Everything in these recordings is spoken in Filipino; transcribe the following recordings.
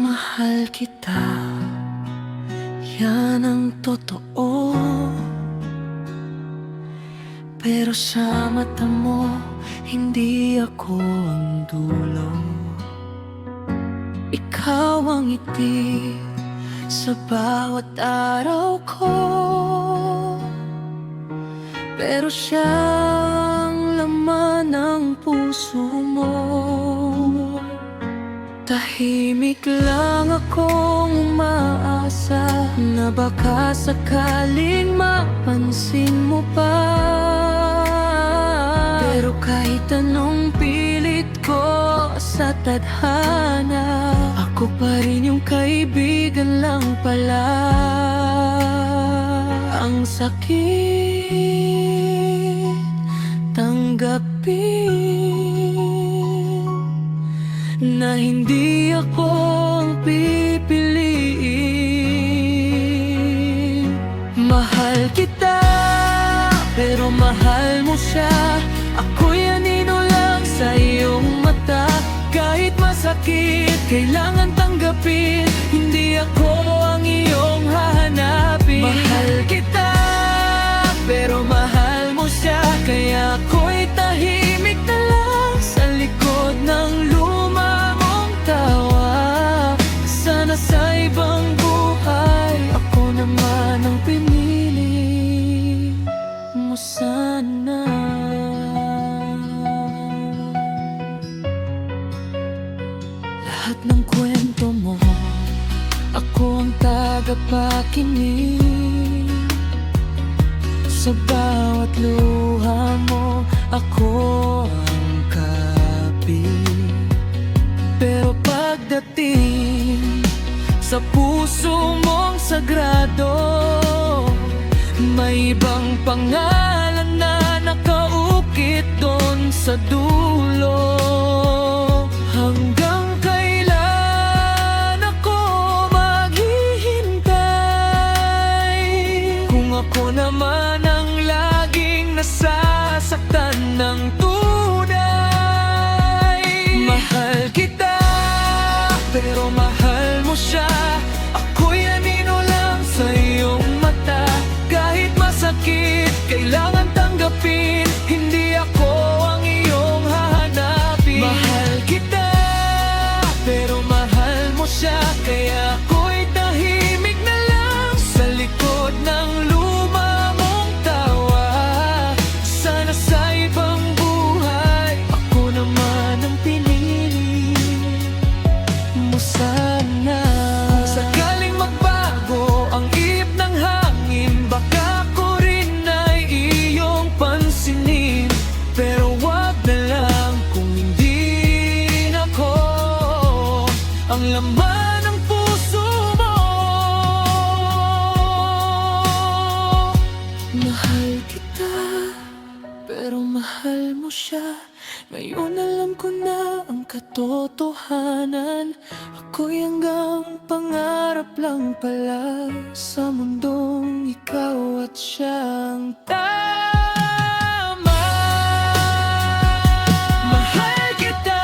Mahal kita, yan ang totoo. Pero sa mata mo, hindi ako ang dulo. Ikaw ang ngiti sa bawat araw ko. Pero siyang laman ng puso mo. Tahimik lang akong umaasa na baka sakaling mapansin mo pa. Pero kahit anong pilit ko sa tadhana, ako pa rin yung kaibigan lang pala. Ang sakit tanggapin na hindi ako ang pipiliin. Mahal kita, pero mahal mo siya. Ako'y anino lang sa iyong mata. Kahit masakit, kailangan tanggapin. Hindi ako ang iyong hahanapin. Mahal kita, pero mahal mo siya. Kaya ako'y tahimik na lang sa likod ng luma mong tawa. Sana sa ibang buhay, ako naman ang pinili mo sana. Lahat ng kwento mo, ako ang tagapakinig. Sa bawat luha mo, ako ang kapit. Pero pagdating sa puso mong sagrado, may ibang pangalan na nakaukit doon sa dulo. Hanggang kailan ako maghihintay kung ako naman ang laging nasasaktan ng tunay? Mahal kita, pero mahal mo siya. Ako'y anino lang sa iyong mata. Kahit masakit, kailangan tanggapin. Hindi ako ang iyong hahanapin. Mahal kita, pero mahal mo siya. Kaya ako'y tahimik na lang sa likod ng luma mong tawa. Sana sa ibang buhay, ako naman ang pinili mo sana. Kung sakaling magbago ang ihip ng hangin, baka ako rin ay iyong pansinin. Pero wag na lang kung hindi na ako ang laman ng puso mo. Mahal kita, pero mahal mo siya. Ngayon alam ko na ang katotohanan. Ako'y hanggang pangarap lang pala sa mundong ikaw at siyang tama. Mahal kita,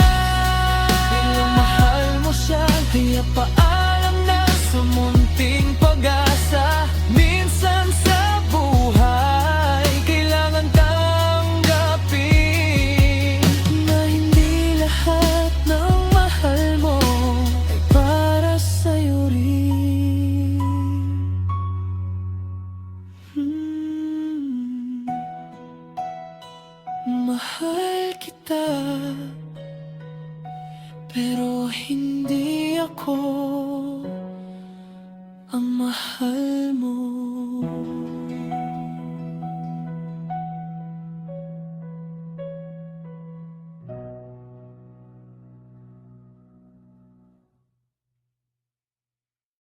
pero mahal mo siya. Kaya paalam na sa munting pag-asa. Minsan sa buhay, kailangan tanggapin na hindi lahat ng mahal mo ay para sa'yo rin. Mahal kita, pero hindi ako